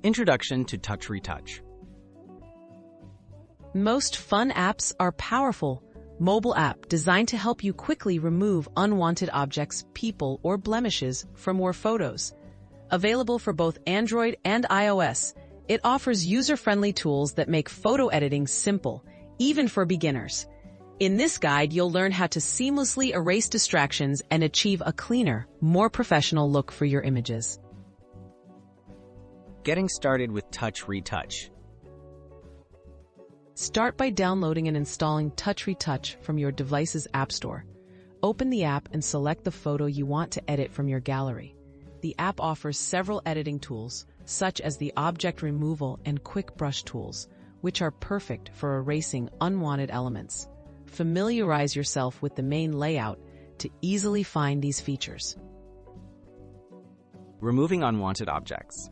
Introduction to TouchRetouch. Most fun apps are powerful. Mobile app designed to help you quickly remove unwanted objects, people, or blemishes from your photos. Available for both Android and iOS, it offers user-friendly tools that make photo editing simple, even for beginners. In this guide, you'll learn how to seamlessly erase distractions and achieve a cleaner, more professional look for your images. Getting started with TouchRetouch. Start by downloading and installing TouchRetouch from your device's App Store. Open the app and select the photo you want to edit from your gallery. The app offers several editing tools, such as the object removal and quick brush tools, which are perfect for erasing unwanted elements. Familiarize yourself with the main layout to easily find these features. Removing unwanted objects.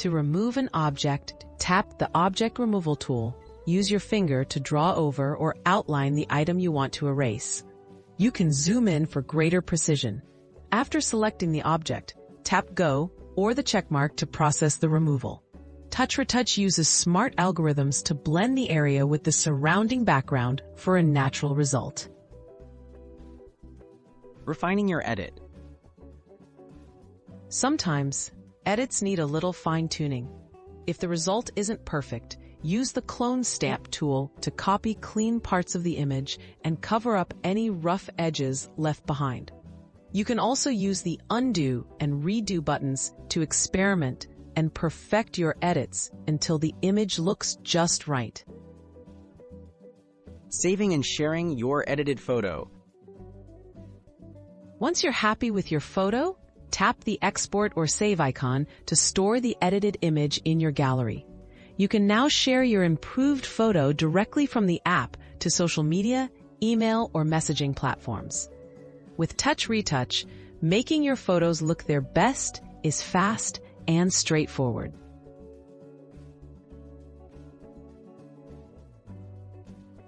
To remove an object, tap the Object Removal tool. Use your finger to draw over or outline the item you want to erase. You can zoom in for greater precision. After selecting the object, tap Go or the checkmark to process the removal. TouchRetouch uses smart algorithms to blend the area with the surrounding background for a natural result. Refining your edit. Sometimes, edits need a little fine-tuning. If the result isn't perfect, use the Clone Stamp tool to copy clean parts of the image and cover up any rough edges left behind. You can also use the Undo and Redo buttons to experiment and perfect your edits until the image looks just right. Saving and sharing your edited photo. Once you're happy with your photo, tap the Export or Save icon to store the edited image in your gallery. You can now share your improved photo directly from the app to social media, email, or messaging platforms. With TouchRetouch, making your photos look their best is fast and straightforward.